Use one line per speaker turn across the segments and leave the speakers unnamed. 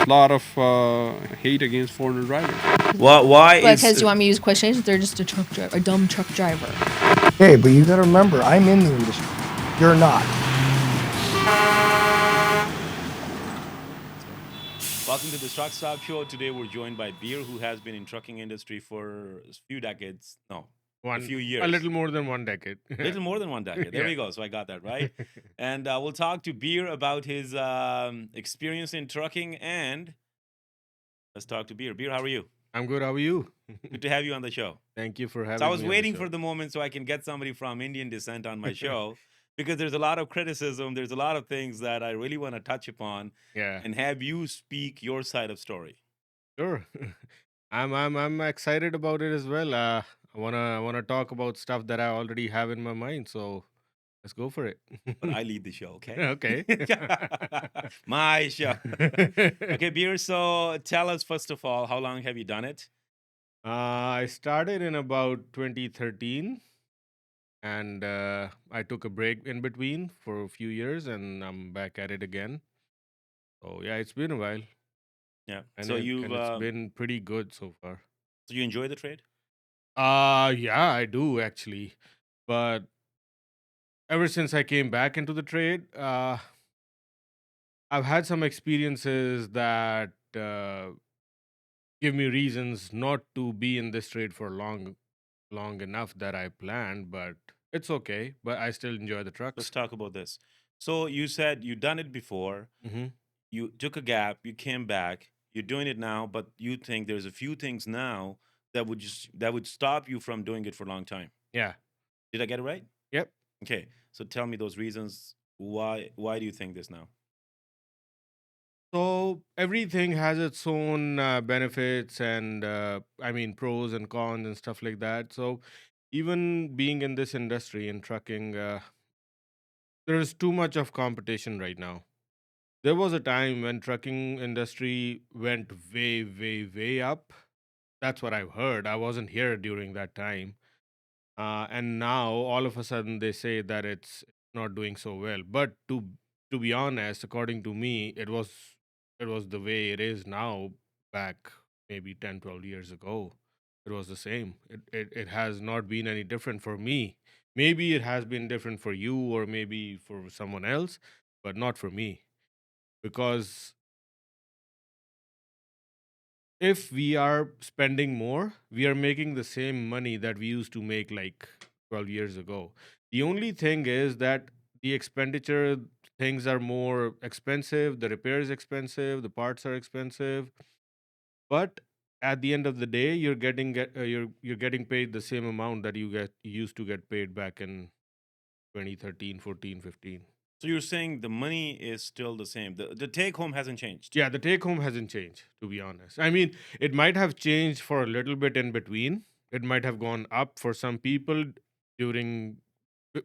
lot of hate against foreigner drivers.
Why
Because
is
you want me to use quotations? They're just a truck driver, a dumb truck driver.
Hey, but you got to remember, I'm in the industry. You're not.
welcome to the Truck Stop Show. Today we're joined by Beer, who has been in trucking industry for a few decades. No, a few
A
years.
little more than one decade.
Little more than one decade. There
Yeah.
we go. So I got that right. And we'll talk to Beer about his experience in trucking. And let's talk to Beer. Beer, how are you?
I'm good. How are you?
Good to have you on the show.
Thank you for having
So I
me.
was
on the
waiting
show.
for the moment so I can get somebody from Indian descent on my show because there's a lot of criticism. There's a lot of things that I really want to touch upon
Yeah,
and have you speak your side of story.
sure. I'm excited about it as well. I wanna talk about stuff that I already have in my mind. So let's go for it.
But I lead the show, okay?
Okay.
My show. Okay, Beer. So tell us, first of all, how long have you done it?
I started in about 2013, and I took a break in between for a few years, and I'm back at it again. So yeah, it's been a while,
Yeah.
and
So
it's been pretty good so far.
so you enjoy the trade?
Yeah, I do actually. But ever since I came back into the trade, I've had some experiences that give me reasons not to be in this trade for long enough that I planned. But it's okay. But I still enjoy the
Let's
trucks.
talk about this. So you said you done it before.
Hmm.
You took a gap. You came back. You're doing it now, but you think there's a few things now that would stop you from doing it for a long time.
Yeah.
Did I get it right?
Yep.
Okay. So tell me those reasons. Why do you think this now?
So everything has its own benefits and I mean pros and cons and stuff like that. So even being in this industry in trucking, there is too much of competition right now. There was a time when trucking industry went way up. That's what I've heard. I wasn't here during that time. And now all of a sudden they say that it's not doing so well. But to be honest, according to me, it was the way it is now. Back maybe 10, 12 years ago, it was the same. It has not been any different for me. Maybe it has been different for you or maybe for someone else, but not for me. Because if we are spending more, we are making the same money that we used to make like 12 years ago. The only thing is that the expenditure, things are more expensive, the repair is expensive, the parts are expensive, but at the end of the day you're getting paid the same amount that you used to get paid back in 2013, 14, 15.
So you're saying the money is still the same. The take home hasn't changed.
Yeah, the take home hasn't changed, to be honest. I mean, it might have changed for a little bit in between. It might have gone up for some people during p-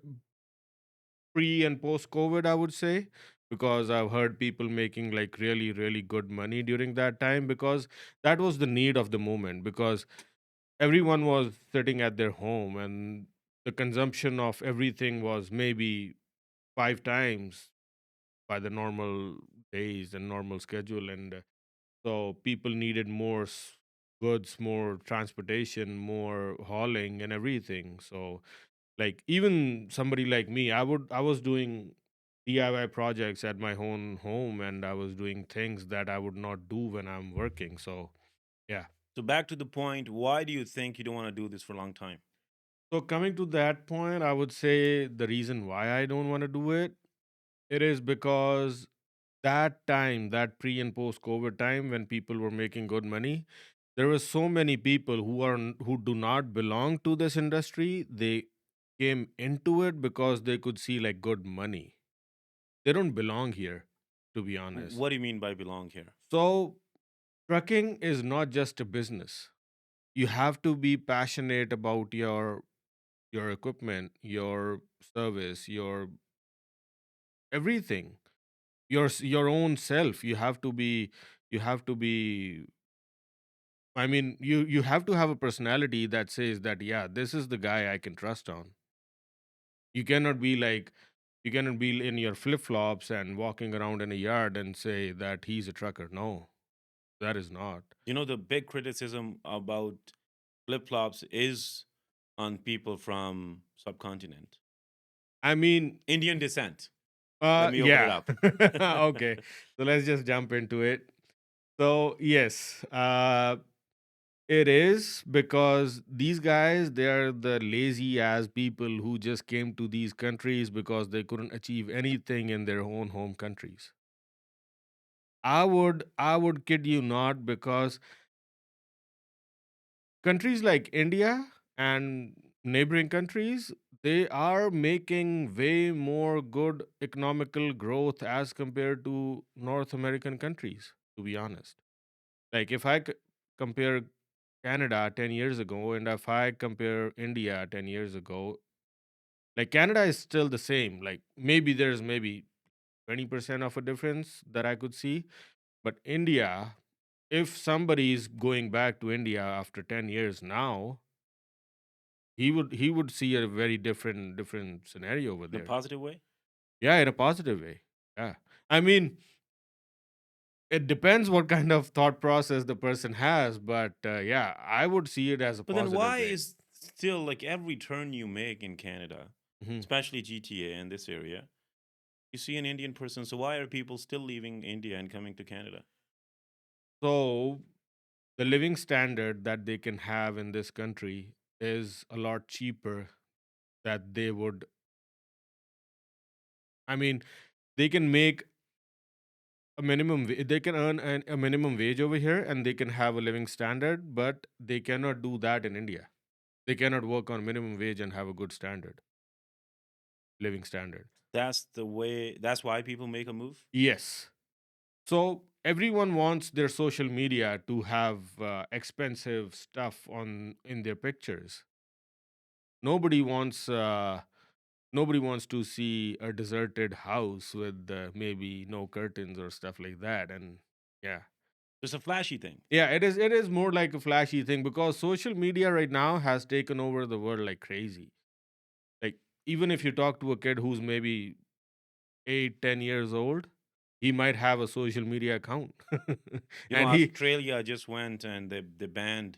pre and post COVID, I would say, because I've heard people making like really good money during that time because that was the need of the moment because everyone was sitting at their home and the consumption of everything was maybe 5 times by the normal days and normal schedule. And so people needed more goods, more transportation, more hauling and everything. So like even somebody like me, I was doing DIY projects at my own home and I was doing things that I would not do when I'm working. So yeah.
So back to the point, why do you think you don't want to do this for a long time?
So coming to that point, I would say the reason why I don't want to do it, it is because that time, that pre and post COVID time when people were making good money, there were so many people who do not belong to this industry. They came into it because they could see like good money. They don't belong here, to be honest.
What do you mean by belong here?
So trucking is not just a business. You have to be passionate about your equipment, your service, your everything, your own self. You have to be I mean, you have to have a personality that says that yeah, this is the guy I can trust on. You cannot be like you cannot be in your flip flops and walking around in a yard and say that he's a trucker. No, That is not.
You know, the big criticism about flip flops is on people from subcontinent,
I mean,
Indian descent. Let me open it
yeah.
up.
Okay. So let's just jump into it. So yes, it is because these guys, they are the lazy ass people who just came to these countries because they couldn't achieve anything in their own home countries. I would kid you not, because countries like India and neighboring countries, they are making way more good economical growth as compared to North American countries, to be honest. Like if compare Canada 10 years ago and if I compare India 10 years ago, like Canada is still the same. Like maybe there's maybe 20% of a difference that I could see. But India, if somebody is going back to India after 10 years now, he would see a very different scenario over
In a
there.
positive way.
Yeah, in a positive way. Yeah. I mean, it depends what kind of thought process the person has, but yeah, I would see it as a
But then
positive
why
way.
is still like every turn you make in Canada,
Mhm.
especially GTA and this area, you see an Indian person. So why are people still leaving India and coming to Canada?
So the living standard that they can have in this country is a lot cheaper that they would, I mean, they can make they can earn a minimum wage over here and they can have a living standard, but they cannot do that in India. They cannot work on minimum wage and have a good standard, living standard.
That's the way. That's why people make a move.
Yes. So everyone wants their social media to have expensive stuff on in their pictures. Nobody wants nobody wants to see a deserted house with maybe no curtains or stuff like that. And yeah,
It's a flashy thing.
yeah, it is more like a flashy thing because social media right now has taken over the world like crazy. Like even if you talk to a kid who's maybe 8, 10 years old, he might have a social media account.
You know,
And he,
Australia just went and they banned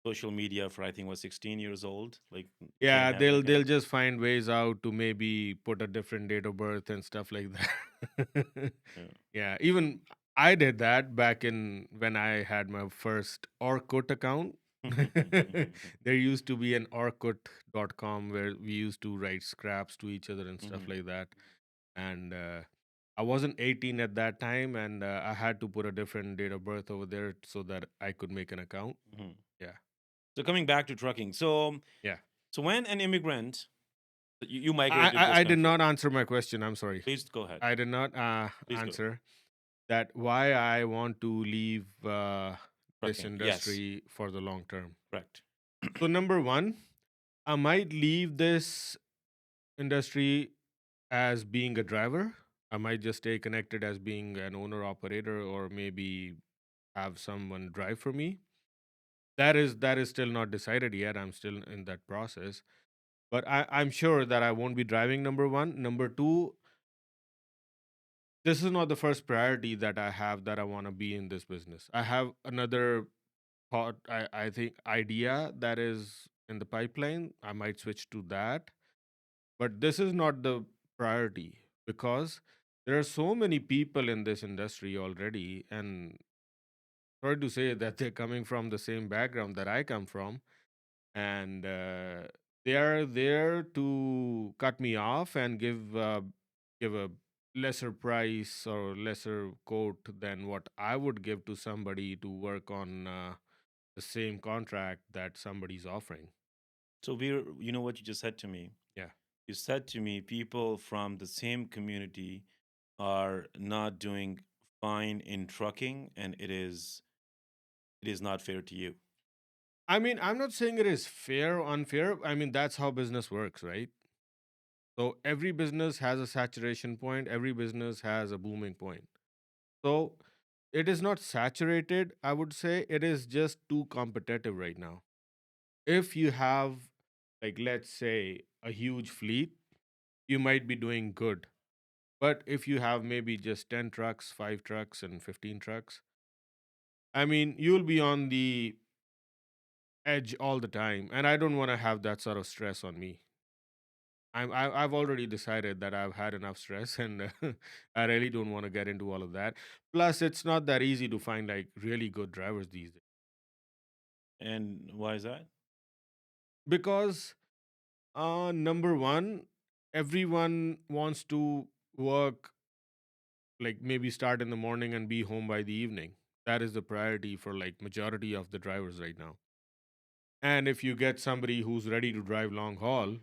social media for I think was 16 years old. Like you can't
yeah,
have an
they'll
account.
just find ways out to maybe put a different date of birth and stuff like that.
Yeah.
Yeah, even I did that back in when I had my first Orkut account. There used to be an Orkut.com where we used to write scraps to each other and stuff
Mhm.
like that. And I wasn't 18 at that time, and I had to put a different date of birth over there so that I could make an account.
Mhm.
Yeah,
So coming back to trucking, so
yeah.
when an immigrant you
I,
migrate to
I
this
I did
country,
not answer my question. I'm sorry.
please go ahead.
I did not
Please go.
answer that why I want to leave this
Trucking, yes,
industry for the long term.
correct.
So number one, I might leave this industry as being a driver. I might just stay connected as being an owner operator, or maybe have someone drive for me. That is still not decided yet. I'm still in that process. But I'm sure that I won't be driving, number one. Number two, this is not the first priority that I have that I want to be in this business. I have another thought, I think idea that is in the pipeline. I might switch to that. But this is not the priority because there are so many people in this industry already. And sorry to say that they're coming from the same background that I come from, and they are there to cut me off and give a lesser price or lesser quote than what I would give to somebody to work on the same contract that somebody's offering.
So Veer, you know what you just said to me?
Yeah.
You said to me people from the same community are not doing fine in trucking, and it is not fair to you.
I mean, I'm not saying it is fair or unfair. I mean, that's how business works, right? So every business has a saturation point, every business has a booming point. So it is not saturated, I would say. It is just too competitive right now. If you have, like, let's say, a huge fleet, you might be doing good. But if you have maybe just 10 trucks, 5 trucks, and 15 trucks, I mean, you'll be on the edge all the time, and I don't want to have that sort of stress on me. I've already decided that I've had enough stress, and I really don't want to get into all of that. Plus, it's not that easy to find like really good drivers these days
And why is that?
because number one, everyone wants to work like maybe start in the morning and be home by the evening. That is the priority for like majority of the drivers right now. And if you get somebody who's ready to drive long haul,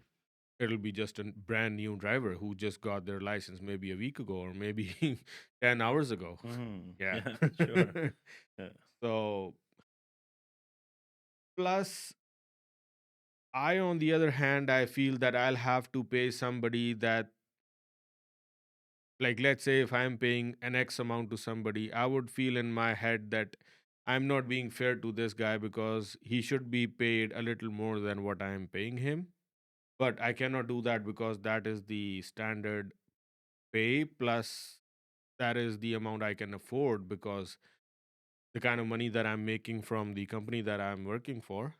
it'll be just a brand new driver who just got their license maybe a week ago or maybe 10 hours ago.
Hmm.
Yeah.
Yeah, sure. Yeah.
So, plus, I, on the other hand, I feel that I'll have to pay somebody that, like, let's say if I'm paying an X amount to somebody, I would feel in my head that I'm not being fair to this guy because he should be paid a little more than what I am paying him. But I cannot do that because that is the standard pay plus that is the amount I can afford because the kind of money that I'm making from the company that I'm working for.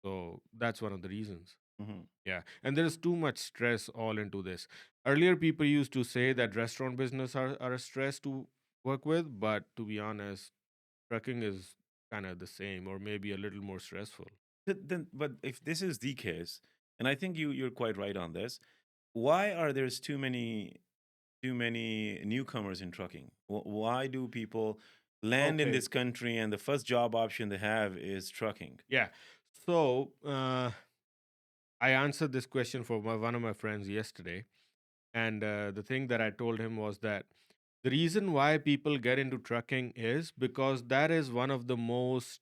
So that's one of the reasons.
Hmm.
Yeah. And there's too much stress all into this. Earlier, people used to say that restaurant business are a stress to work with. But to be honest, trucking is kind of the same or maybe a little more stressful.
Then, but if this is the case, and I think you're quite right on this, why are there's too many newcomers in trucking? Why do people land in
Okay.
this country and the first job option they have is trucking?
Yeah. So I answered this question for one of my friends yesterday. And the thing that I told him was that the reason why people get into trucking is because that is one of the most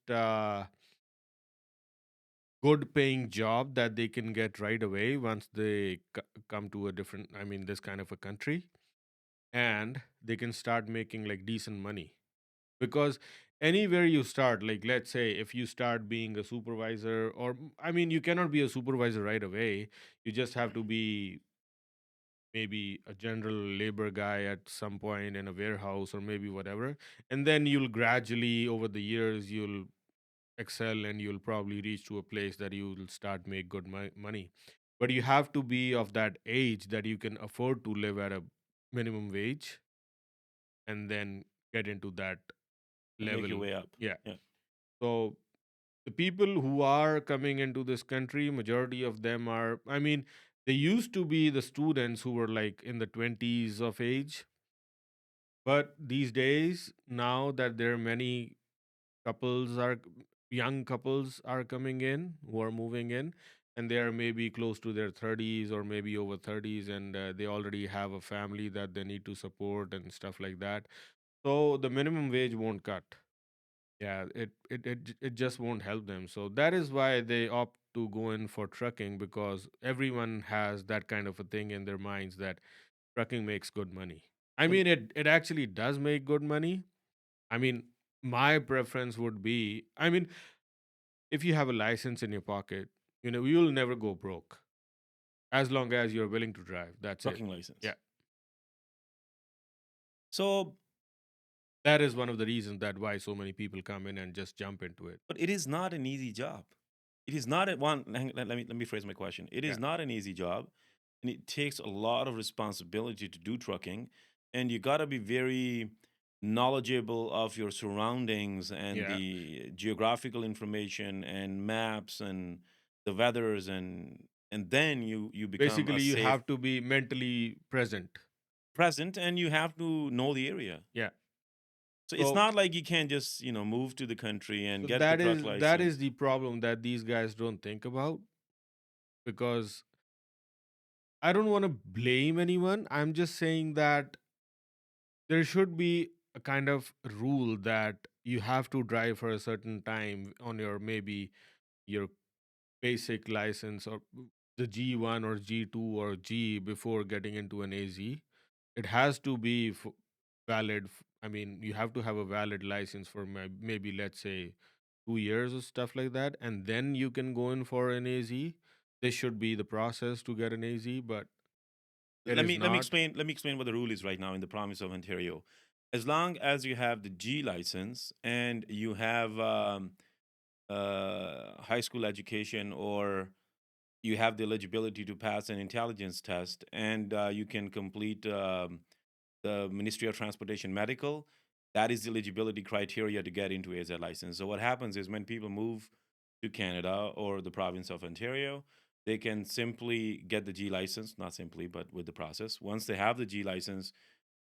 good paying job that they can get right away once they come to a different, I mean, this kind of a country. And they can start making like decent money. Because anywhere you start, like let's say if you start being a supervisor, or I mean, you cannot be a supervisor right away. You just have to be maybe a general labor guy at some point in a warehouse or maybe whatever, and then you'll gradually over the years you'll excel and you'll probably reach to a place that you'll start make good money. But you have to be of that age that you can afford to live at a minimum wage and then get into that
And make your
level.
way up.
Yeah.
Yeah.
So the people who are coming into this country, majority of them are, I mean, they used to be the students who were like in the 20s of age. But these days, now that there are many couples are young couples are coming in who are moving in, and they are maybe close to their 30s or maybe over 30s, and they already have a family that they need to support and stuff like that. So the minimum wage won't cut. Yeah, it just won't help them. So that is why they opt to go in for trucking because everyone has that kind of a thing in their minds that trucking makes good money. I
So
mean, it actually does make good money. I mean, my preference would be, I mean, if you have a license in your pocket, you'll never go broke as long as you're willing to drive. That's it.
trucking license.
Yeah.
So,
That is one of the reasons that why so many people come in and just jump into it.
but it is not an easy job. It is not a one. Let me phrase my question. It
Yeah.
is not an easy job, and it takes a lot of responsibility to do trucking, and you got to be very knowledgeable of your surroundings and
Yeah.
the geographical information and maps and the weathers and then you become a
Basically, you
safe
have to be mentally present.
present and you have to know the area.
Yeah.
So it's
So
not like you can just move to the country and
so
get the truck
that is
license.
the problem that these guys don't think about because I don't want to blame anyone. I'm just saying that there should be a kind of rule that you have to drive for a certain time on your maybe your basic license or the G1 or G2 or G before getting into an AZ. It has to be valid. I mean, you have to have a valid license for maybe, let's say, 2 years or stuff like that. And then you can go in for an AZ. This should be the process to get an AZ, but it
let
is
me let me
not.
explain let me explain what the rule is right now in the province of Ontario. as long as you have the G license and you have high school education, or you have the eligibility to pass an intelligence test, and you can complete the Ministry of Transportation medical, that is the eligibility criteria to get into AZ license. So what happens is when people move to Canada or the province of Ontario, they can simply get the G license, not simply, but with the process. Once they have the G license,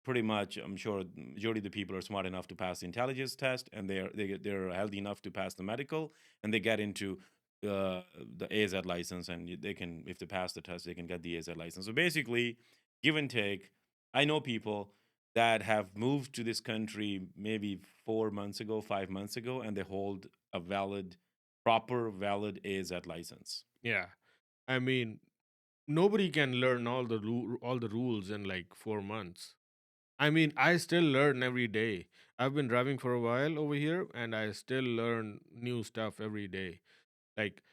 pretty much, I'm sure the majority of the people are smart enough to pass the intelligence test, and they're healthy enough to pass the medical, and they get into the AZ license, and they can, if they pass the test, they can get the AZ license. So basically, give and take. I know people that have moved to this country maybe 4 months ago, 5 months ago, and they hold a proper valid AZ license.
Yeah. I mean, nobody can learn all the rules in like 4 months. I mean, I still learn every day. I've been driving for a while over here, and I still learn new stuff every day. Like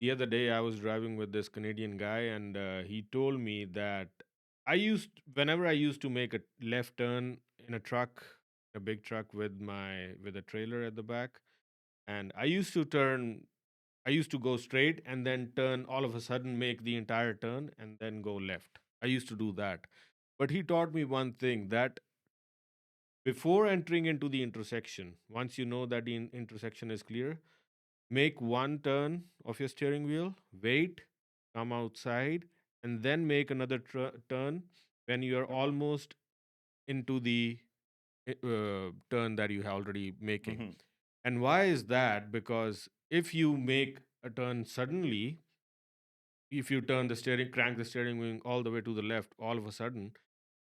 the other day, I was driving with this Canadian guy, and he told me that whenever I used to make a left turn in a truck, a big truck with a trailer at the back, and I used to go straight and then turn, all of a sudden make the entire turn and then go left. I used to do that. But he taught me one thing, that before entering into the intersection, once you know that the intersection is clear, make one turn of your steering wheel, wait, come outside, and then make another turn when you are almost into the turn that you are already making.
Hmm.
And why is that? Because if you make a turn suddenly, if you crank the steering wheel all the way to the left, all of a sudden,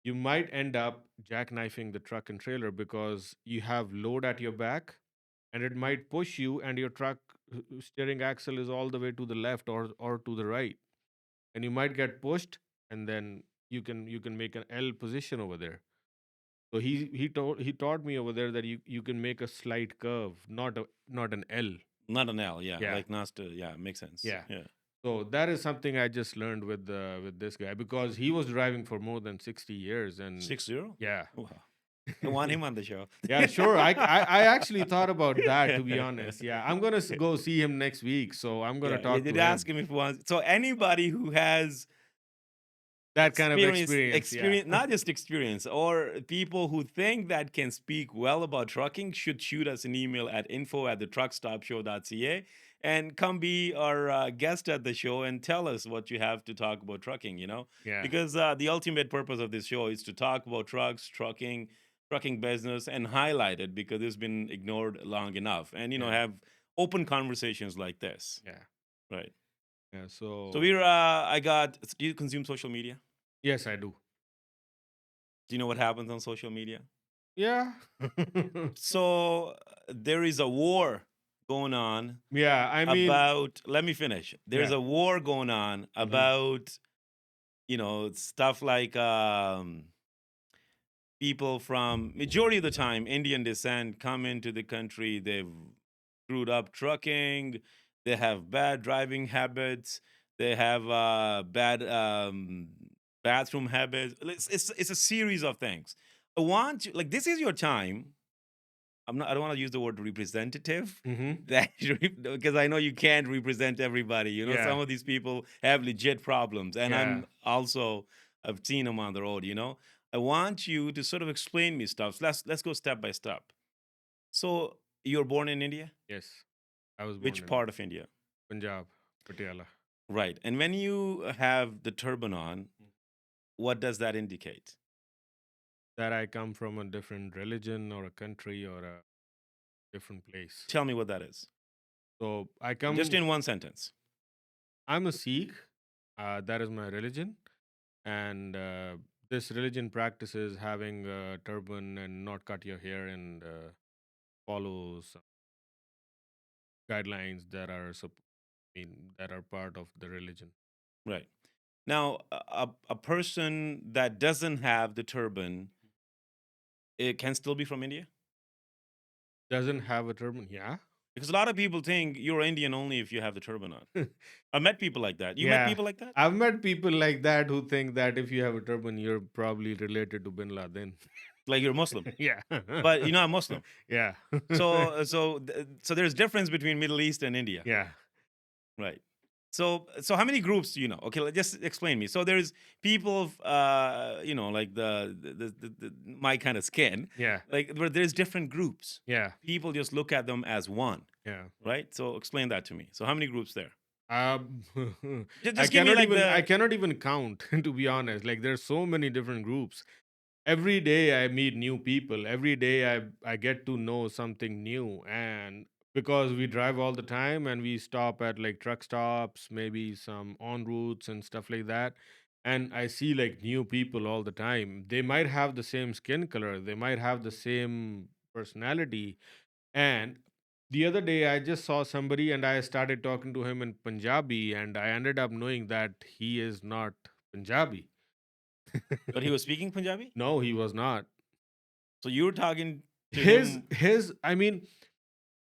you might end up jackknifing the truck and trailer because you have load at your back, and it might push you, and your truck steering axle is all the way to the left or to the right, and you might get pushed, and then you can make an L position over there. So he taught me over there that you can make a slight curve, not an L.
Not an L, yeah,
Yeah,
like not to, yeah, makes sense.
yeah.
Yeah,
So that is something I just learned with this guy, because he was driving for more than 60 years, and
6-0.
yeah.
Wow. I want him on the show.
Yeah, sure. I actually thought about that, to be honest. Yeah, I'm gonna go see him next week, so I'm gonna
Yeah, yeah.
talk to
Did
him.
ask him if he wants. So anybody who has
That kind of experience. Yeah.
experience, not just experience, or people who think that can speak well about trucking, should shoot us an email at info@thetruckstopshow.ca and come be our guest at the show and tell us what you have to talk about trucking,
Yeah.
because the ultimate purpose of this show is to talk about trucks, trucking business, and highlight it because it's been ignored long enough, and
Yeah.
have open conversations like this.
Yeah.
Right.
Yeah.
So
So
we're do you consume social media?
yes, I do.
Do you know what happens on social media?
Yeah.
So there is a war going on
Yeah. I mean,
about, let me finish. There's
yeah.
a war going on
Hmm.
about, stuff like people from majority of the time Indian descent come into the country. They've screwed up trucking. They have bad driving habits. They have bad bathroom habits. It's a series of things. I want you, like, this is your time. I don't want to use the word representative.
Hmm.
That because I know you can't represent everybody.
Yeah.
Some of these people have legit problems, and
Yeah.
I've seen them on the road. I want you to sort of explain me stuff. Let's go step by step. So you're born in India?
Yes. I was born
Which
in
part of India?
Punjab, Patiala.
Right. And when you have the turban on, what does that indicate?
That I come from a different religion or a country or a different place.
Tell me what that is.
So
Just in one sentence.
I'm a Sikh. That is my religion, and this religion practices having a turban and not cut your hair, and follow some guidelines that are that are part of the religion.
Right. Now, a person that doesn't have the turban, it can still be from India?
Doesn't have a turban, yeah.
Because a lot of people think you're Indian only if you have the turban on. I've met people like that. You met
Yeah,
people like that?
I've met people like that who think that if you have a turban, you're probably related to Bin Laden.
like you're Muslim,
Yeah.
but you're not Muslim.
Yeah.
So there's difference between Middle East and India,
Yeah.
right? So how many groups do you know? Okay, just explain me. So there's people of like the my kind of skin,
Yeah.
like where there's different groups.
Yeah.
People just look at them as one,
Yeah.
right? So explain that to me. So how many groups there?
Um,
Just give me like
I
the.
cannot even count, to be honest. Like there's so many different groups. Every day I meet new people. Every day I get to know something new. And because we drive all the time and we stop at like truck stops, maybe some en routes and stuff like that. And I see like new people all the time. They might have the same skin color, they might have the same personality, and the other day, I just saw somebody and I started talking to him in Punjabi, and I ended up knowing that he is not Punjabi.
But he was speaking Punjabi,
No, he was not.
so you were talking to
His,
him.
his, I mean,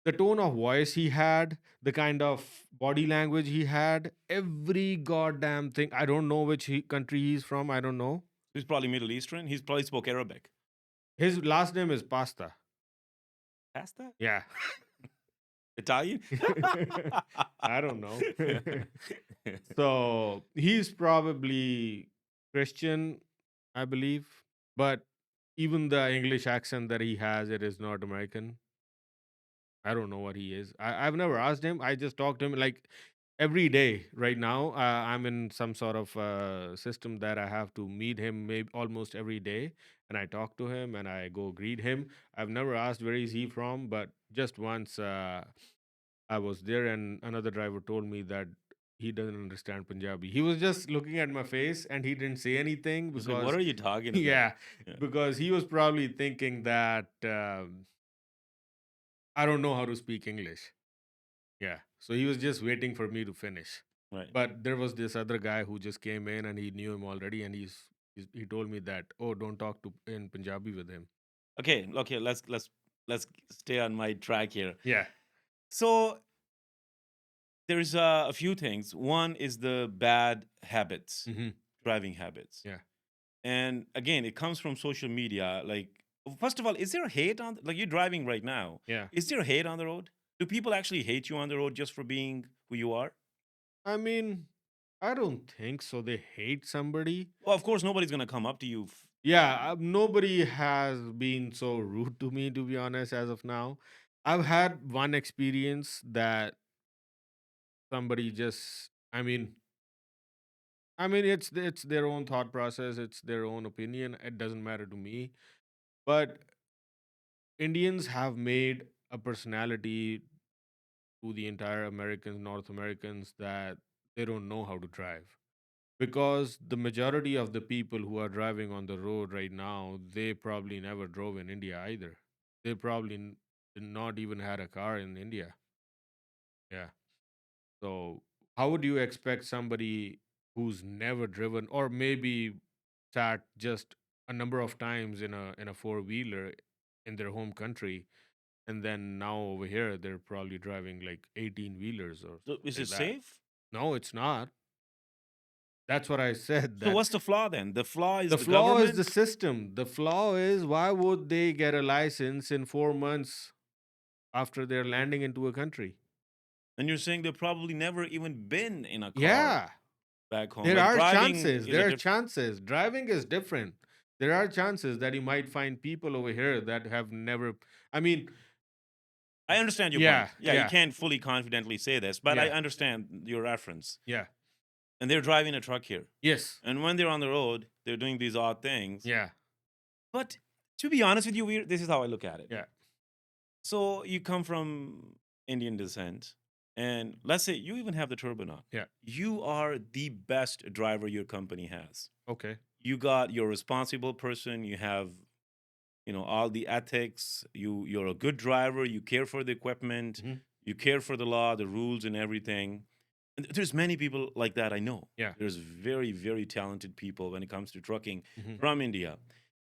the tone of voice he had, the kind of body language he had, every goddamn thing. I don't know which country he's from. I don't know.
He's probably Middle Eastern. He's probably spoke Arabic.
His last name is Pasta.
Pasta?
Yeah.
Italian?
I don't know. So he's probably Christian, I believe. But even the English accent that he has, it is not American. I don't know what he is. I've never asked him. I just talk to him like every day right now. I'm in some sort of system that I have to meet him maybe almost every day. And I talk to him and I go greet him. I've never asked where is he from, but just once I was there and another driver told me that he doesn't understand Punjabi. He was just looking at my face and he didn't say anything
He's like, what
because,
are you talking about?
yeah,
Yeah.
because he was probably thinking that I don't know how to speak English. Yeah. So he was just waiting for me to finish.
Right.
But there was this other guy who just came in and he knew him already and he told me that, oh, don't talk to in Punjabi with him.
Okay. Let's stay on my track here.
Yeah.
So there's a few things. One is the bad habits,
Hmm.
driving habits.
Yeah.
And again, it comes from social media. Like, first of all, is there hate on, like you're driving right now?
Yeah.
Is there hate on the road? Do people actually hate you on the road just for being who you are?
I mean, I don't think so. They hate somebody.
Well, of course, nobody's going to come up to you.
Yeah, nobody has been so rude to me, to be honest, as of now. I've had one experience that somebody just, it's their own thought process, it's their own opinion. It doesn't matter to me. But Indians have made a personality to the entire Americans, North Americans, that they don't know how to drive. Because the majority of the people who are driving on the road right now, they probably never drove in India either. They probably did not even had a car in India. Yeah. So how would you expect somebody who's never driven or maybe sat just a number of times in a four wheeler in their home country, and then now over here they're probably driving like 18 wheelers or
So is
something
it
like that?
safe?
No, it's not. That's what I said.
So
That
what's the flaw then? The flaw is
the
the
flaw is the
government?
system. The flaw is why would they get a license in 4 months after they're landing into a country?
And you're saying they've probably never even been in a car
Yeah,
back home.
there
Like
are
driving
chances.
is a
There are
different.
chances. Driving is different. There are chances that you might find people over here that have never. I mean,
I understand your
yeah,
point. Yeah, you
yeah,
can't fully confidently say this, but I
yeah,
understand your reference.
yeah.
And they're driving a truck here.
Yes,
And when they're on the road, they're doing these odd things.
yeah,
But to be honest with you, this is how I look at it.
yeah.
So you come from Indian descent, and let's say you even have the turban on.
Yeah.
You are the best driver your company has.
Okay.
You're a responsible person. You have, all the ethics. You're a good driver. You care for the equipment.
Mhm.
You care for the law, the rules, and everything. And there's many people like that I know.
Yeah.
There's very, very talented people when it comes to trucking
Mhm.
from India.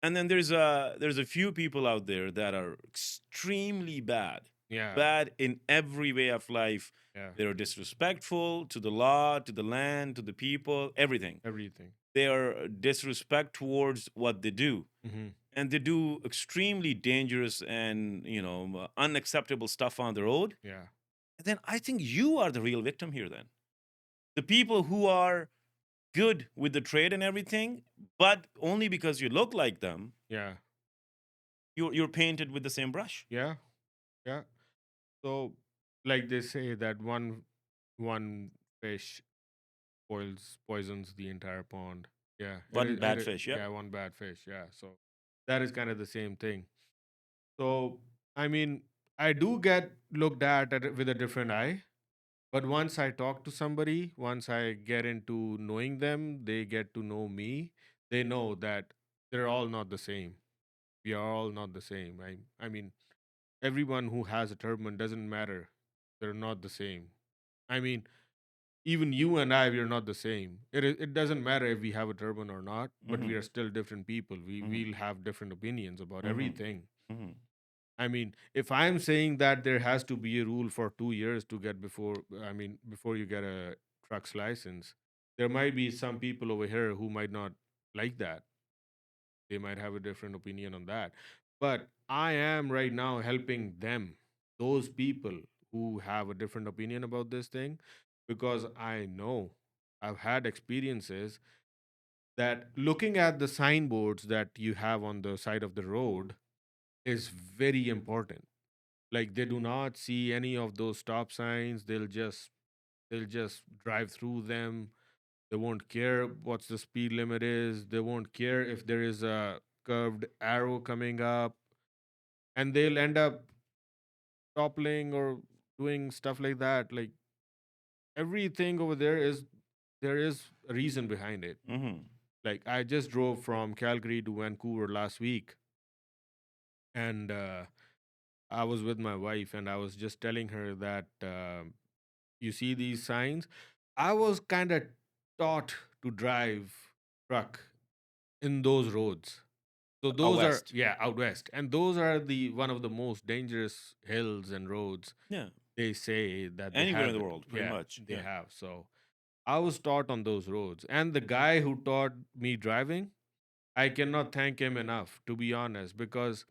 And then there's a few people out there that are extremely bad.
Yeah.
Bad in every way of life.
Yeah.
They're disrespectful to the law, to the land, to the people, everything.
Everything.
They are disrespect towards what they do.
Hmm.
and they do extremely dangerous and unacceptable stuff on the road,
Yeah.
then I think you are the real victim here. Then the people who are good with the trade and everything, but only because you look like them,
Yeah.
you're painted with the same brush.
Yeah. Yeah. So, like they say that one fish poisons the entire pond. Yeah,
One bad fish. Yep.
yeah, one bad fish. Yeah, so that is kind of the same thing. So, I mean, I do get looked at it with a different eye, but once I talk to somebody, once I get into knowing them, they get to know me. They know that they're all not the same. We are all not the same. I mean, everyone who has a turban doesn't matter. They're not the same. I mean, even you and I, we are not the same. It doesn't matter if we have a turban or not, but we
Mm-hmm.
are still different people. We'll have different opinions about
Mm-hmm.
everything.
Mm-hmm.
I mean, if I'm saying that there has to be a rule for 2 years to get before you get a truck's license, there might be some people over here who might not like that. They might have a different opinion on that. But I am right now helping them, those people who have a different opinion about this thing, because I know I've had experiences that looking at the signboards that you have on the side of the road is very important. Like they do not see any of those stop signs. They'll just drive through them. They won't care what's the speed limit is. They won't care if there is a curved arrow coming up, and they'll end up toppling or doing stuff like that. Like everything over there is a reason behind it.
Mm-hmm.
Like I just drove from Calgary to Vancouver last week, and I was with my wife, and I was just telling her that you see these signs. I was kind of taught to drive truck in those roads. So
Out
those are,
west.
yeah, out west, and those are the one of the most dangerous hills and roads
Yeah.
they say that they
Anywhere in
have
the
it.
world, pretty
Yeah,
much.
they
Yeah.
have. So I was taught on those roads, and the guy who taught me driving, I cannot thank him enough, to be honest, because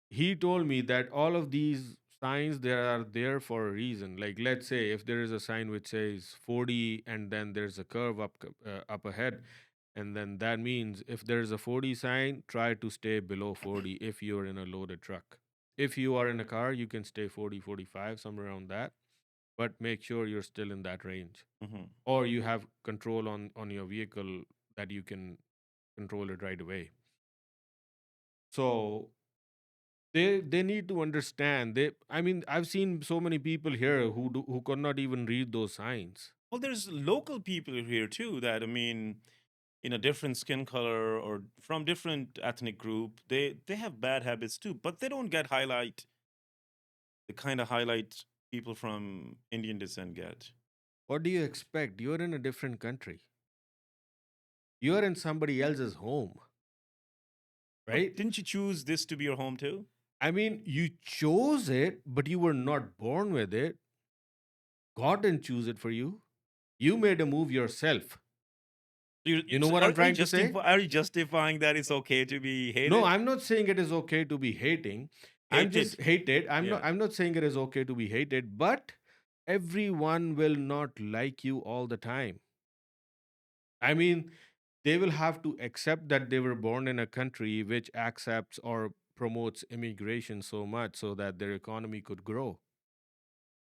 he told me that all of these signs they are there for a reason. Like let's say if there is a sign which says 40 and then there's a curve up ahead, and then that means if there's a 40 sign, try to stay below 40 if you're in a loaded truck. If you are in a car, you can stay 40, 45, somewhere around that, but make sure you're still in that range.
Mm-hmm.
Or you have control on your vehicle that you can control it right away. So they need to understand. I've seen so many people here who could not even read those signs.
Well, there's local people here too that, I mean, in a different skin color or from different ethnic group, they have bad habits too, but they don't get the kind of highlight people from Indian descent get.
What do you expect? You're in a different country. You're in somebody else's home,
But
right?
didn't you choose this to be your home too?
I mean, you chose it, but you were not born with it. God didn't choose it for you. You made a move yourself. You know
So
what I'm trying to say?
are you justifying that it's okay to be
No,
hated?
I'm not saying it is okay to be hating. I'm just
Hated.
hated. I'm
Yeah.
not I'm not saying it is okay to be hated, but everyone will not like you all the time. I mean, they will have to accept that they were born in a country which accepts or promotes immigration so much so that their economy could grow.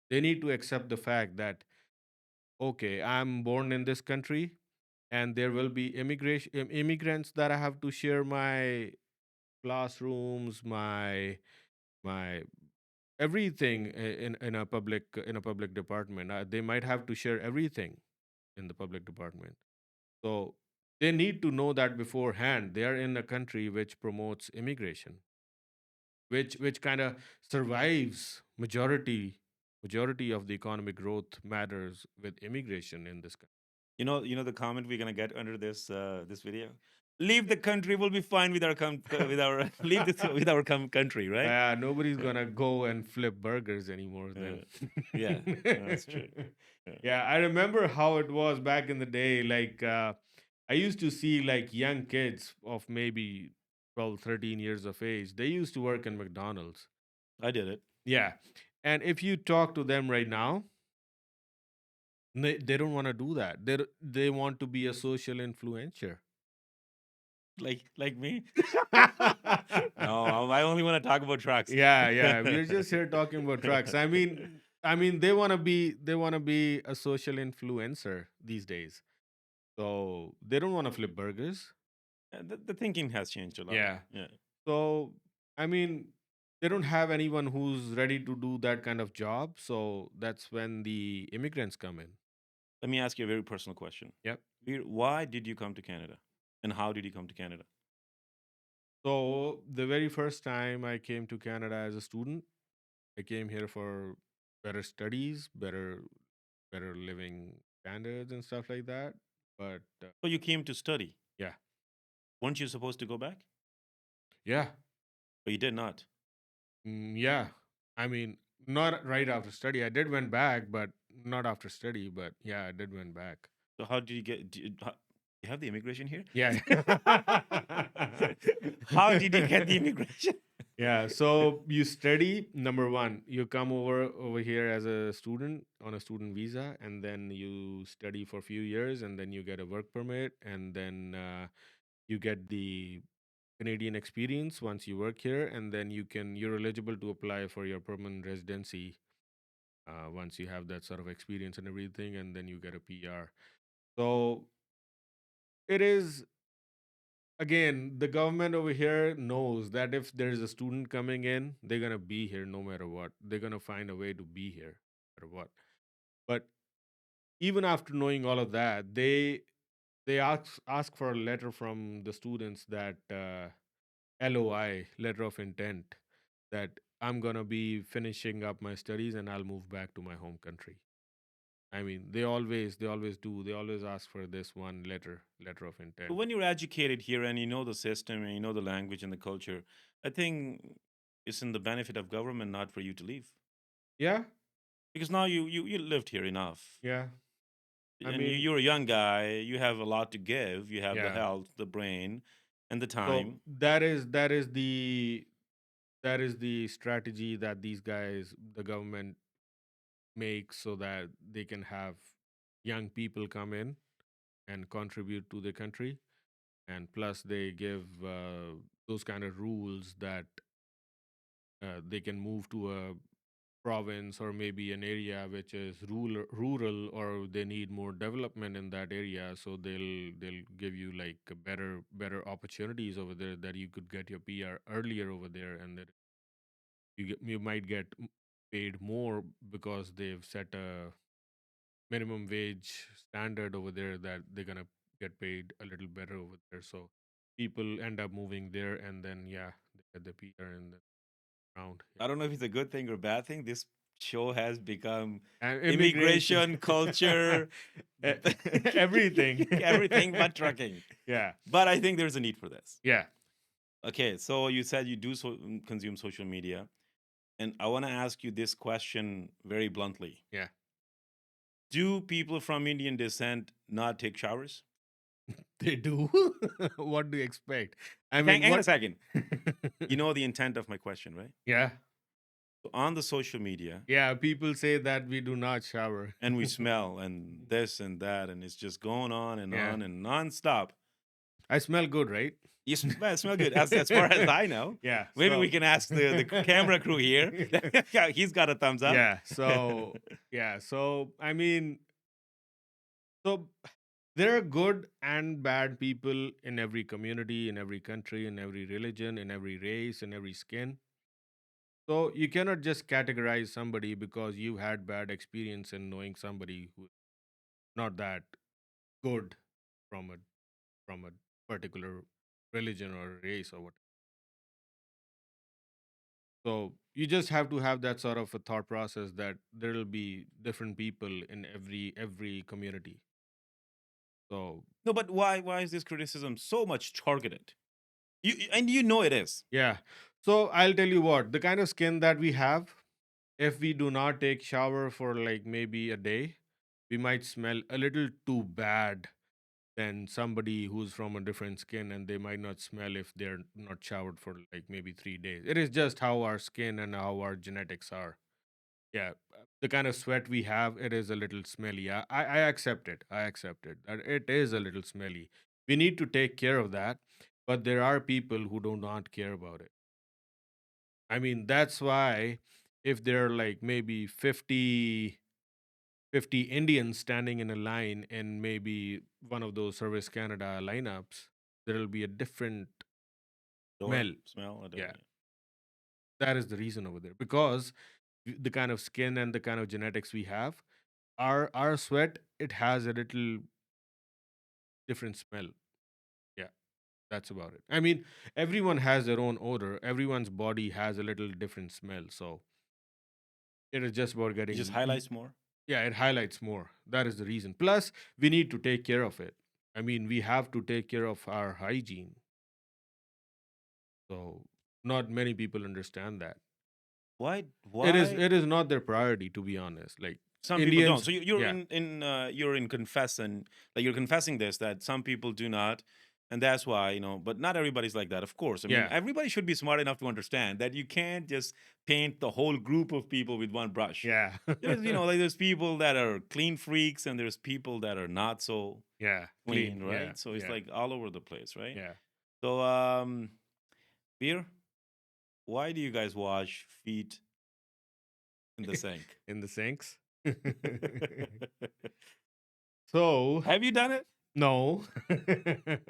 They need to accept the fact that, okay, I'm born in this country and there will be immigrants that I have to share my classrooms, my everything in a public department. They might have to share everything in the public department. So they need to know that beforehand. They are in a country which promotes immigration, which kind of survives majority of the economic growth matters with immigration in this country.
You know the comment we're gonna get under this video. Leave the country. We'll be fine with with our leave this with our country, right?
Nobody's
Yeah.
gonna go and flip burgers anymore then.
Uh, yeah, that's true. Yeah.
Yeah, I remember how it was back in the day. Like I used to see like young kids of maybe 12, 13 years of age, they used to work in McDonald's.
I did it.
Yeah. And if you talk to them right now, they don't want to do that. They want to be a social influencer.
Like me. No, I only want to talk about trucks.
Yeah, yeah. We're just here talking about trucks. I mean, they want to be a social influencer these days. So they don't want to flip burgers.
The thinking has changed a lot.
Yeah.
Yeah.
So I mean, they don't have anyone who's ready to do that kind of job. So that's when the immigrants come in.
Let me ask you a very personal question.
Yep.
Why did you come to Canada? And how did you come to Canada?
So the very first time I came to Canada as a student, I came here for better studies, better living standards and stuff like that. But
So you came to study.
yeah,
Weren't you supposed to go back?
yeah,
But you did not.
yeah. I mean, not right after study. I did went back, but not after study. But yeah, I did went back.
So how did you get? You have the immigration here?
Yeah.
How did you get the immigration?
Yeah, so you study. Number one, you come over here as a student on a student visa, and then you study for a few years, and then you get a work permit, and then you get the Canadian experience once you work here, and then you're eligible to apply for your permanent residency once you have that sort of experience and everything, and then you get a PR. So it is, again, the government over here knows that if there's a student coming in, they're gonna be here no matter what. They're gonna find a way to be here no matter what. But even after knowing all of that, they ask for a letter from the students, that LOI, letter of intent, that I'm gonna be finishing up my studies and I'll move back to my home country. I mean, they always do. They always ask for this one letter of
But
intent.
when you're educated here and you know the system and you know the language and the culture, I think it's in the benefit of government not for you to leave.
Yeah,
Because now you lived here enough.
yeah. I
And
mean,
you're a young guy, you have a lot to give. You have the
yeah.
health, the brain, and the
So
time.
that is the strategy that these guys, the government, makes so that they can have young people come in and contribute to the country, and plus they give those kind of rules that they can move to a province or maybe an area which is rural, or they need more development in that area, so they'll give you like a better opportunities over there, that you could get your PR earlier over there, and that you might get paid more because they've set a minimum wage standard over there, that they're gonna get paid a little better over there. So people end up moving there, and then yeah, they get the PR in the round.
I don't know if it's a good thing or a bad thing. This show has become
And immigration,
immigration, culture,
E- everything,
everything but trucking.
Yeah,
But I think there's a need for this.
yeah.
Okay, so you said you do consume social media, and I want to ask you this question very bluntly.
Yeah.
Do people from Indian descent not take showers?
They do. What do you expect? I
Hang,
mean,
hang on a
what?
second. You know the intent of my question, right?
Yeah,
So on the social media,
yeah. People say that we do not shower.
and we smell and this and that, and it's just going on and
Yeah.
on and nonstop.
I smell good, right?
You smell good, as far as I know.
Yeah.
Maybe
so-
we can ask the camera crew here. Yeah, he's got a thumbs up.
Yeah. So yeah. So I mean, so there are good and bad people in every community, in every country, in every religion, in every race, in every skin. So you cannot just categorize somebody because you had bad experience in knowing somebody who not that good from a particular religion or race or what. So you just have to have that sort of a thought process that there will be different people in every community. So
No, but why is this criticism so much targeted? And you know it is.
yeah. So I'll tell you what, the kind of skin that we have, if we do not take shower for like maybe a day, we might smell a little too bad than somebody who's from a different skin, and they might not smell if they're not showered for like maybe 3 days. It is just how our skin and how our genetics are. Yeah, the kind of sweat we have, it is a little smelly. I accept it. I accept it. That it is a little smelly. We need to take care of that, but there are people who do not care about it. I mean, that's why if there are like maybe 50 Indians standing in a line in maybe one of those Service Canada lineups, there will be a different
Door
smell.
smell. Or
Yeah,
the,
that is the reason over there because the kind of skin and the kind of genetics we have, our sweat, it has a little different smell. Yeah, that's about it. I mean, everyone has their own odor. Everyone's body has a little different smell. So it is just about
it just
getting.
highlights more.
Yeah, it highlights more. That is the reason. Plus, we need to take care of it. I mean, we have to take care of our hygiene. So not many people understand that.
Why?
It is
Why?
it is not their priority, to be honest. Like
Some people don't.
Indians,
So you're
yeah,
in confessing, like you're confessing this, that some people do not, and that's why, But not everybody's like that, of course. I mean,
yeah,
everybody should be smart enough to understand that you can't just paint the whole group of people with one brush.
yeah,
Like there's people that are clean freaks, and there's people that are not so
yeah,
clean,
clean, yeah,
right? So it's
yeah,
like all over the place, right?
yeah.
So, beer. Why do you guys wash feet in the sink?
In the sinks. So
Have you done it?
no,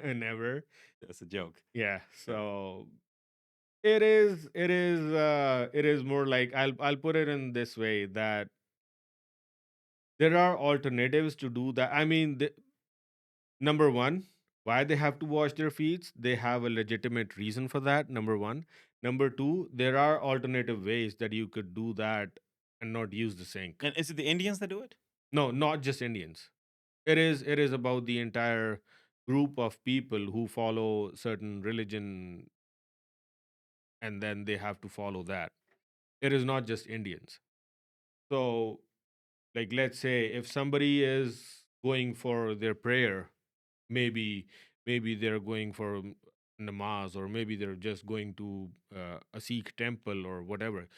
never.
That's a joke.
Yeah.
Yeah.
So it is more like I'll put it in this way that there are alternatives to do that. I mean, number one, why they have to wash their feet? They have a legitimate reason for that. Number one. Number two, there are alternative ways that you could do that and not use the sink.
And is it the Indians that do it?
No, not just Indians. It is about the entire group of people who follow certain religion, and then they have to follow that. It is not just Indians. So, like, let's say if somebody is going for their prayer, maybe they're going for namaz, or maybe they're just going to a Sikh temple or whatever.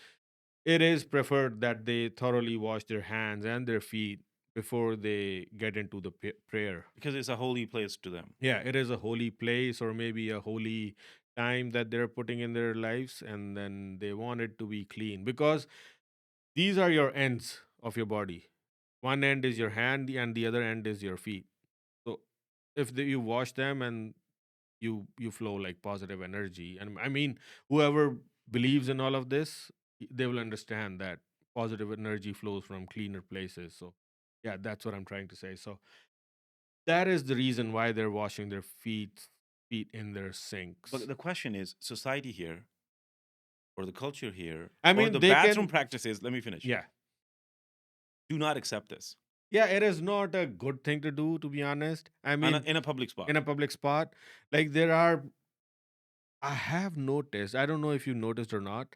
It is preferred that they thoroughly wash their hands and their feet before they get into the prayer.
Because it's a holy place to them.
Yeah, it is a holy place or maybe a holy time that they're putting in their lives, and then they want it to be clean because these are your ends of your body. One end is your hand and the other end is your feet. So if you wash them, and you flow like positive energy, and I mean, whoever believes in all of this, they will understand that positive energy flows from cleaner places. So yeah, that's what I'm trying to say. So that is the reason why they're washing their feet in their
But
sinks.
the question is, society here, or the culture here,
I
or
mean,
the
they
bathroom
can.
practices, let me finish,
Yeah,
do not accept this
yeah. It is not a good thing to do, to be honest. I mean,
in a public spot.
in a public spot, like there are. I have noticed. I don't know if you noticed or not.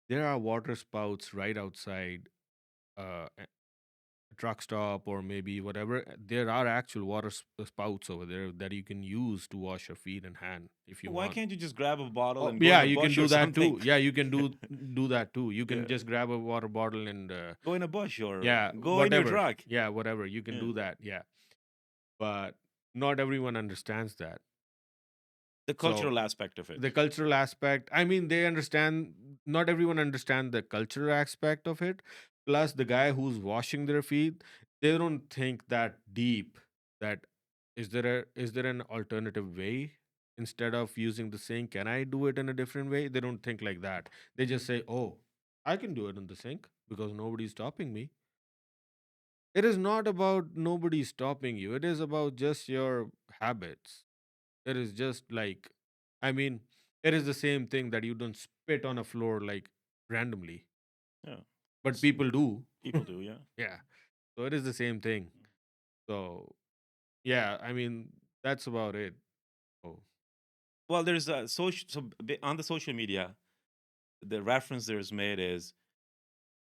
There are water spouts right outside a truck stop or maybe whatever. There are actual water spouts over there that you can use to wash your feet and hand if you
Why
want.
can't you just grab a bottle
Oh,
and go in
yeah,
a
you can
bush or
do that
something?
too. Yeah, you can do that too. You
Yeah.
can just grab a water bottle and
Go in a bush or
yeah,
go in your
whatever.
truck.
Yeah, whatever. You can
Yeah.
do that. Yeah, but not everyone understands that.
The
So
cultural aspect of it.
the cultural aspect, I mean, they understand. Not everyone understand the cultural aspect of it. Plus, the guy who's washing their feet, they don't think that deep. That is there an alternative way instead of using the sink? Can I do it in a different way? They don't think like that. They just say, "Oh, I can do it in the sink because nobody's stopping me." It is not about nobody stopping you. It is about just your habits. It is just like, I mean, it is the same thing that you don't spit on a floor like randomly,
Yeah.
but people do.
People do, yeah.
Yeah. So it is the same thing. So, yeah, I mean, that's about it. Oh,
Well, there's a social, on the social media, the reference there's made is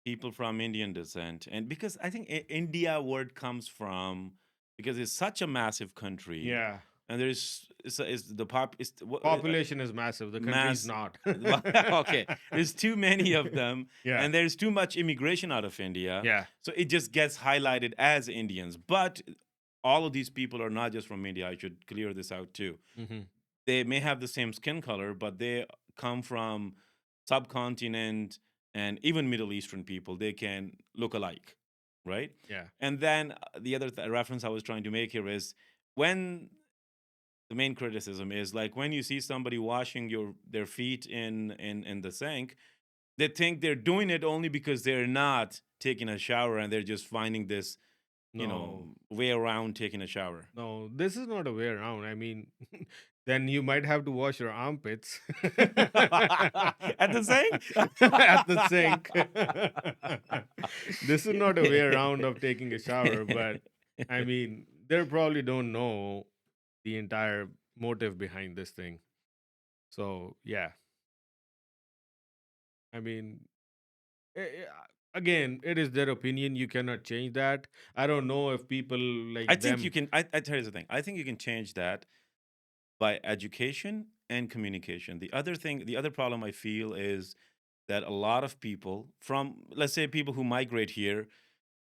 people from Indian descent, and because I think India word comes from because it's such a massive country.
Yeah.
And there's is the pop is
Population is massive. The country's
mass.
not.
Okay, there's too many of them,
Yeah.
and there's too much immigration out of India.
Yeah.
So it just gets highlighted as Indians. But all of these people are not just from India. I should clear this out too.
Hmm.
They may have the same skin color, but they come from subcontinent and even Middle Eastern people. They can look alike, right?
Yeah.
And then the other reference I was trying to make here is when the main criticism is like when you see somebody washing their feet in the sink, they think they're doing it only because they're not taking a shower and they're just finding this,
No.
way around taking a shower.
No, this is not a way around. I mean, then you might have to wash your armpits
At the sink?
at the sink. This is not a way around of taking a shower, but I mean, they probably don't know the entire motive behind this thing. So, yeah. I mean, again, it is their opinion. You cannot change that. I don't know if people like
I think you
them.
can. I tell you the thing. I think you can change that by education and communication. The other problem I feel is that a lot of people from, let's say, people who migrate here,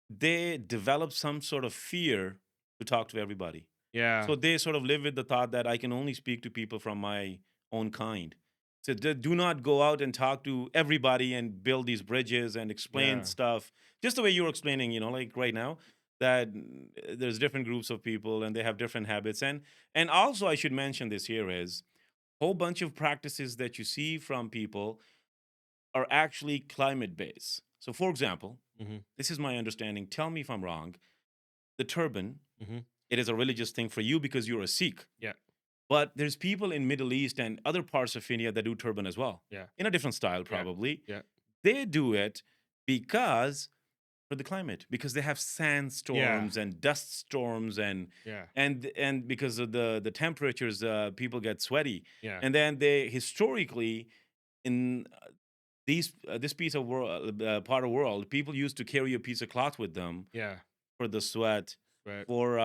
they develop some sort of fear to talk to everybody.
Yeah.
So they sort of live with the thought that I can only speak to people from my own kind. So do not go out and talk to everybody and build these bridges and explain
Yeah.
stuff just the way you're explaining, like right now, that there's different groups of people and they have different habits. And also I should mention this here is whole bunch of practices that you see from people are actually climate based. So for example,
Hmm.
this is my understanding. Tell me if I'm wrong. The turban,
Hmm.
it is a religious thing for you because you're a Sikh.
Yeah.
But there's people in Middle East and other parts of India that do turban as well,
Yeah.
in a different style
Yeah.
probably.
Yeah.
They do it because for the climate, because they have
Yeah.
sandstorms and dust storms
Yeah.
and because of the temperatures, people get sweaty,
Yeah.
and then they historically in this piece of world part of world, people used to carry a piece of cloth with them
Yeah.
for the sweat,
Right.
for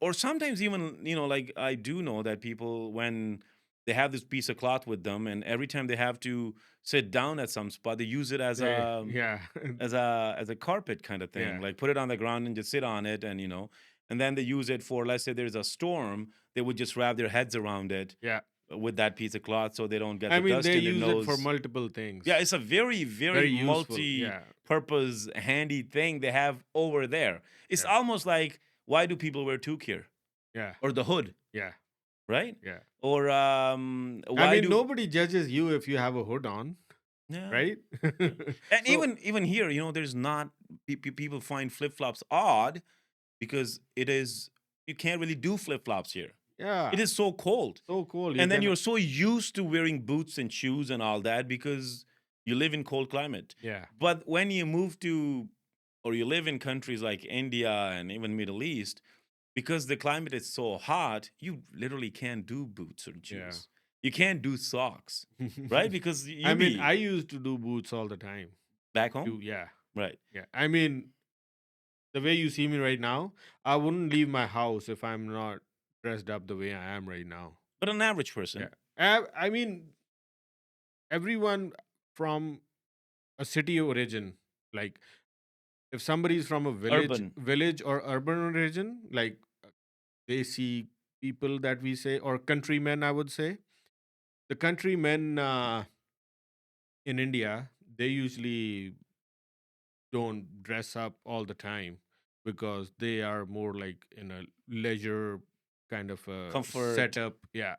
or sometimes even like I do know that people when they have this piece of cloth with them and every time they have to sit down at some spot they use it as
They,
a
yeah.
as a carpet kind of thing,
Yeah.
like put it on the ground and just sit on it, and then they use it for, let's say there's a storm, they would just wrap their heads around it
Yeah.
with that piece of cloth so they don't get
I
the
mean,
dust
they
in their
use it for
nose.
multiple things.
Yeah, it's a very, very
Very useful. Yeah.
multi-purpose, handy thing they have over there. It's
Yeah.
almost like, why do people wear toque here
Yeah.
or the hood,
Yeah.
right?
Yeah.
Or
I
why
mean,
do
nobody judges you if you have a hood on,
yeah.
right?
And
So,
even here, there's not people find flip flops odd because it is you can't really do flip flops here.
yeah.
It is so cold.
So cool. You
And then
can,
you're so used to wearing boots and shoes and all that because you live in cold climate.
yeah.
But when you move to or you live in countries like India and even Middle East, because the climate is so hot, you literally can't do boots or
Yeah.
shoes. You can't do socks, right? Because
I
you
mean, I
be
used to do boots all the time.
back home,
Yeah.
right?
Yeah. I mean, the way you see me right now, I wouldn't leave my house if I'm not dressed up the way I am right now.
But an average
Yeah.
person,
I mean, everyone from a city origin, like if somebody is from a
urban.
village or urban origin, like they see people that we say, or countrymen, I would say. The countrymen in India, they usually don't dress up all the time because they are more like in a leisure kind of a
Comfort.
setup. Yeah.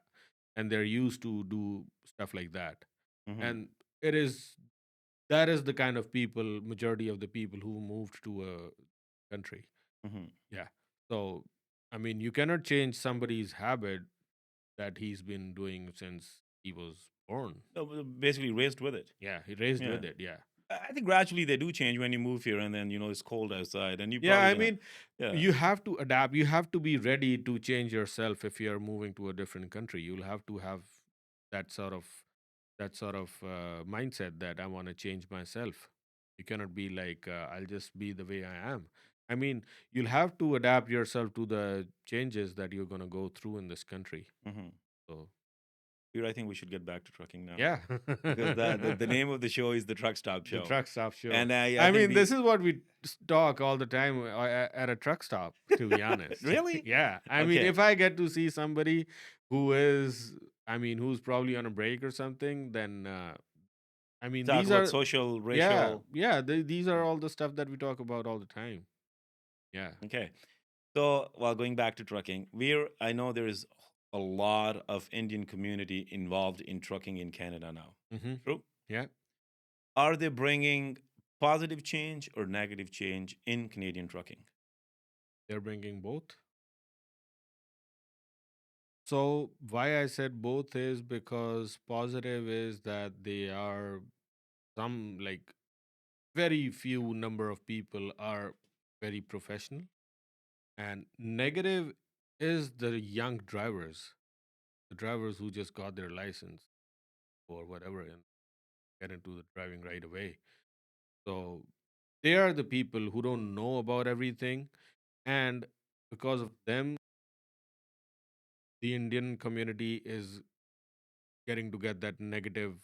And they're used to do stuff like that.
Mhm.
And it is that is the kind of people, majority of the people who moved to a country.
Mhm.
Yeah. So, I mean, you cannot change somebody's habit that he's been doing since he was born.
No, but basically raised with it.
Yeah, he raised
Yeah.
with it. Yeah.
I think gradually they do change when you move here, and then it's cold outside, and you
Yeah,
probably
I
gonna,
mean,
yeah.
you have to adapt. You have to be ready to change yourself if you're moving to a different country. You'll have to have that sort of mindset that I want to change myself. You cannot be like I'll just be the way I am. I mean, you'll have to adapt yourself to the changes that you're going to go through in this country.
Hmm.
So,
Here, I think we should get back to trucking now
yeah.
because the name of the show is the Truck Stop
The
Show,
truck stop show.
and I
I
think
mean,
the
this is what we talk all the time at a truck stop, to be honest.
really
Yeah. I mean,
okay.
if I get to see somebody who is, I mean, who's probably on a break or something, then, I mean,
Talk
these
about
are,
social,
yeah,
racial.
yeah, these are all the stuff that we talk about all the time. Yeah.
Okay. So, while going back to trucking, I know there is a lot of Indian community involved in trucking in Canada now.
Mm-hmm.
True.
Yeah.
Are they bringing positive change or negative change in Canadian trucking?
They're bringing both. So why I said both is because positive is that they are some like very few number of people are very professional, and negative is the young drivers, the drivers who just got their license or whatever and get into the driving right away. So they are the people who don't know about everything, and because of them the Indian community is getting to get that negative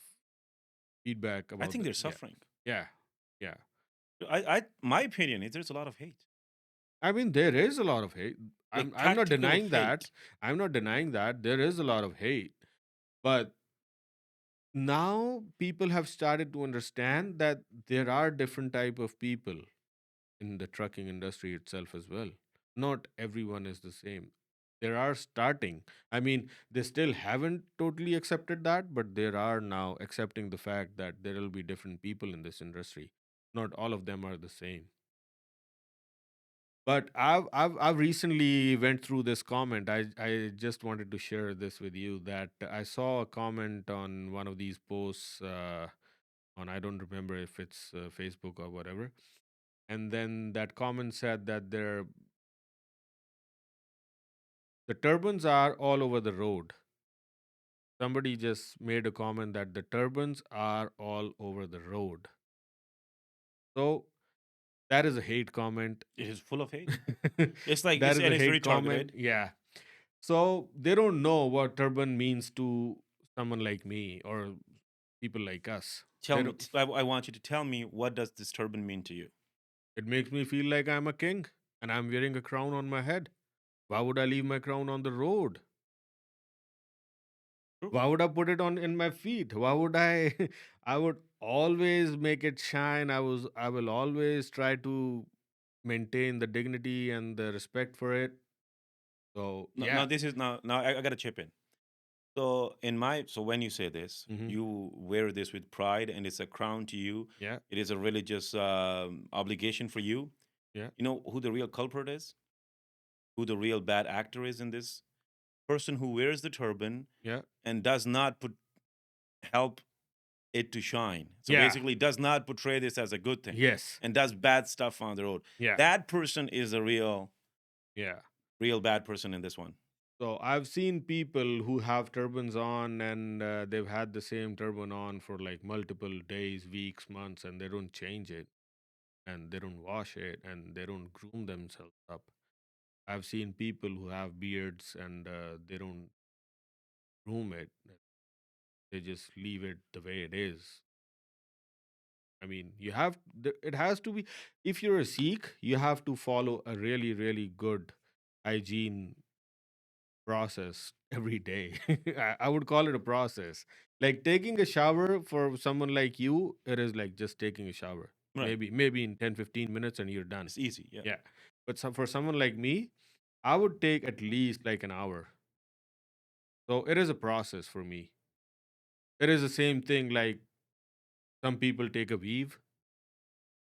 feedback
I
about
think
the
they're
yeah,
suffering.
yeah, yeah.
My opinion is there's a lot of hate,
I mean, there is a lot of hate.
like
I'm not
tactical
denying that.
hate.
I'm not denying that there is a lot of hate, but now people have started to understand that there are different type of people in the trucking industry itself as well. Not everyone is the same. There are starting. I mean, they still haven't totally accepted that, but there are now accepting the fact that there will be different people in this industry. Not all of them are the same. But I've recently went through this comment. I just wanted to share this with you that I saw a comment on one of these posts on, I don't remember if it's Facebook or whatever. And then that comment said that the turbines are all over the road. Somebody just made a comment that the turbines are all over the road. So that is a hate comment.
It is full of hate. It's like
That is
and
a
it's very
hate comment.
targeted.
Yeah. So they don't know what turban means to someone like me or people like us.
Tell
They
me,
don't,
I want you to tell me, what does this turban mean to you?
it makes me feel like I'm a king and I'm wearing a crown on my head. Why would I leave my crown on the road?
True.
Why would I put it on in my feet? Why would I? I would always make it shine. I will always try to maintain the dignity and the respect for it. So
No,
yeah.
now this is now I got to chip in. So when you say this,
Hmm.
you wear this with pride, and it's a crown to you.
Yeah.
It is a religious obligation for you.
Yeah.
You know who the real culprit is? Who the real bad actor is in this? Person who wears the turban
Yeah.
and does not help it to shine. So
Yeah.
basically, does not portray this as a good thing,
Yes.
and does bad stuff on the road.
Yeah.
That person is a
Yeah.
real bad person in this one.
So I've seen people who have turbans on and they've had the same turban on for like multiple days, weeks, months, and they don't change it and they don't wash it and they don't groom themselves up. I've seen people who have beards and they don't groom it. They just leave it the way it is. I mean, it has to be, if you're a Sikh, you have to follow a really, really good hygiene process every day. I would call it a process. Like taking a shower for someone like you, it is like just taking a shower.
Right.
Maybe in 10-15 minutes and you're done.
It's easy. Yeah.
Yeah. But for someone like me, I would take at least like an hour. So it is a process for me. It is the same thing like some people take a weave.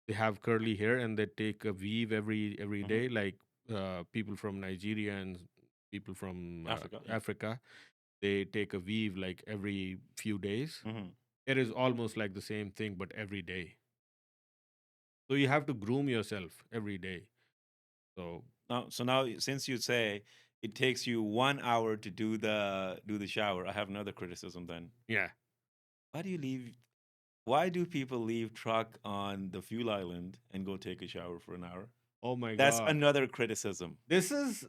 They have curly hair and they take a weave every
Hmm.
day. Like people from Nigeria and people from
Africa. Yeah.
Africa, they take a weave like every few days.
Hmm.
It is almost like the same thing, but every day. So you have to groom yourself every day. So
Now, since you say it takes you 1 hour to do the shower, I have another criticism. Then
yeah,
why do you leave? Why do people leave truck on the fuel island and go take a shower for an hour?
Oh my
That's
god.
another criticism.
This is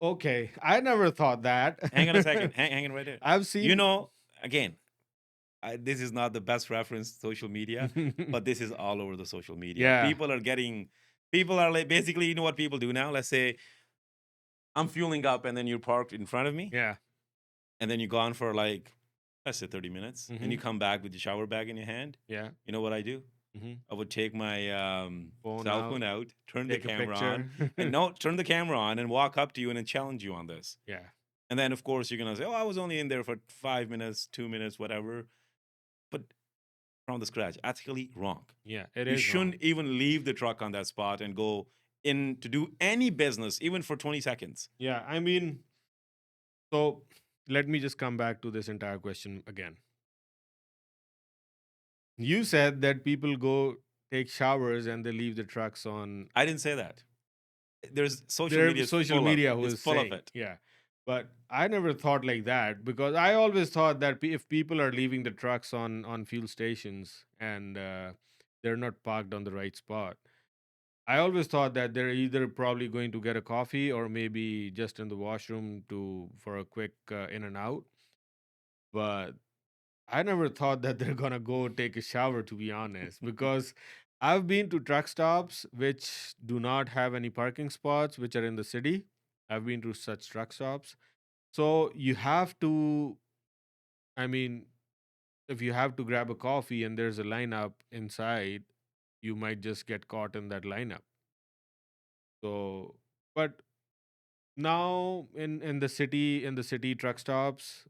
okay. I never thought that.
Hang on a second. Hang on right there.
I've seen
You know, again, this is not the best reference to social media, but this is all over the social media.
Yeah.
People are like, basically, you know what people do now? Let's say I'm fueling up and then you're parked in front of me
Yeah.
and then you're gone for like, let's say 30 minutes and you come back with your shower bag in your hand.
Yeah.
You know what I do?
Mhm.
I would take my
Phone
cell
out,
phone out, turn the
take a
camera on,
picture.
and no, turn the camera on and walk up to you and then challenge you on this.
Yeah.
And then, of course, you're going to say, oh, I was only in there for 5 minutes, 2 minutes, whatever. But from the scratch, ethically wrong.
Yeah. It
You
is
shouldn't
wrong.
even leave the truck on that spot and go in to do any business, even for 20 seconds.
Yeah. I mean, so let me just come back to this entire question again. You said that people go take showers and they leave the trucks on.
I didn't say that. There's social
Their
media is
social
full
media
of,
who
it's
is
full
saying,
of it.
yeah. But I never thought like that because I always thought that if people are leaving the trucks on fuel stations and they're not parked on the right spot, I always thought that they're either probably going to get a coffee or maybe just in the washroom for a quick in and out. But I never thought that they're gonna go take a shower, to be honest, because I've been to truck stops which do not have any parking spots, which are in the city. I've been to such truck stops. So you have to, I mean, if you have to grab a coffee and there's a lineup inside, you might just get caught in that lineup. So, but now in the city truck stops,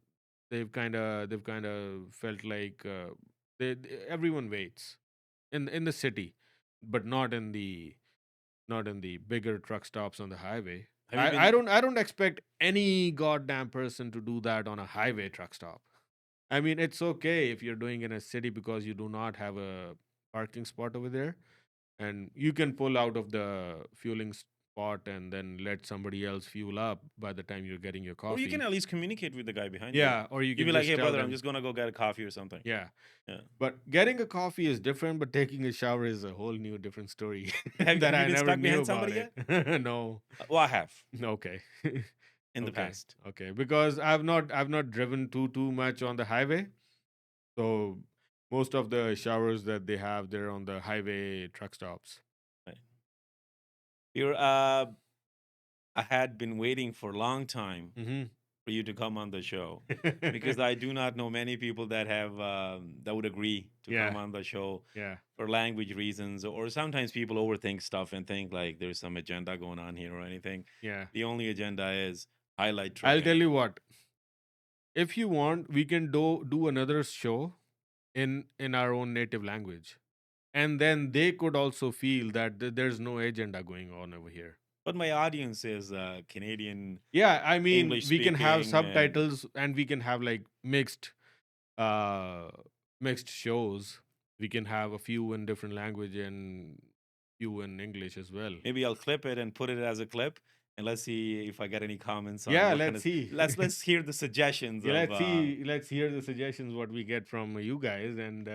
they've kind of felt like everyone waits in the city, but not in the bigger truck stops on the highway.
Have you
I
been?
don't I don't expect any goddamn person to do that on a highway truck stop. I mean, it's okay if you're doing in a city because you do not have a parking spot over there, and you can pull out of the fueling spot and then let somebody else fuel up by the time you're getting your
Or you can
coffee.
at least communicate with the guy behind you.
Yeah, or you
You'd
can
be like,
just
hey,
tell
brother, I'm
them.
just going to go get a coffee or something.
Yeah.
Yeah.
But getting a coffee is different, but taking a shower is a whole new different story
Have
that
you
I
been
never
stuck
knew
behind
about
somebody
it. No.
Well, I have
Okay.
in the
Okay.
past.
Okay. Because I've not driven too much on the highway. So most of the showers that they have, they're on the highway truck stops.
Right. I had been waiting for a long time
Mm-hmm.
for you to come on the show because I do not know many people that have that would agree to
Yeah.
come on the show
Yeah.
for language reasons, or sometimes people overthink stuff and think like there's some agenda going on here or anything.
Yeah.
The only agenda is highlight
I'll tell
trucking.
you what. If you want, we can do another show in our own native language. And then they could also feel that there's no agenda going on over here.
But my audience is Canadian,
Yeah, I mean,
English
we can have
speaking, and
subtitles and we can have like uh mixed shows. We can have a few in different language and few in English as well.
maybe I'll clip it and put it as a clip, and let's see if I get any comments on
Yeah,
what kind
let's
of.
see.
Let's hear the suggestions
Yeah,
of.
let's hear the suggestions what we get from you guys, and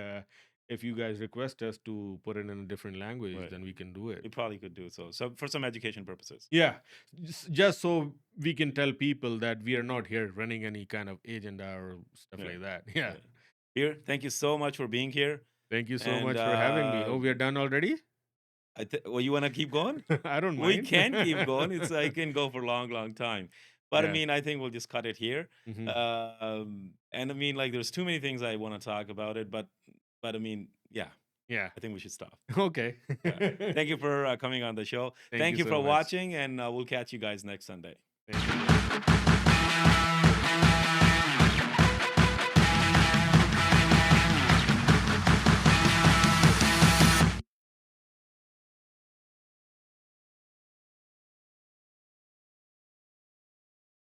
if you guys request us to put it in a different language,
Right.
then we can do it.
We probably could do so for some education purposes.
Yeah, just so we can tell people that we are not here running any kind of agenda or stuff
Yeah.
like that. Yeah.
Yeah. Here, thank you so much for being here.
Thank you so
And
much for having me. Oh, we are done already?
well, you want to keep going?
I don't
We
mind.
can keep going. It's I can go for a long time. But I
Yeah.
mean, I think we'll just cut it here.
Mhm.
And I mean, like, there's too many things I want to talk about it, but I mean, yeah,
Yeah.
I think we should stop.
Okay.
Yeah. Thank you for coming on the show. Thank you
so
for
much.
watching, and we'll catch you guys next Sunday.
Thank you.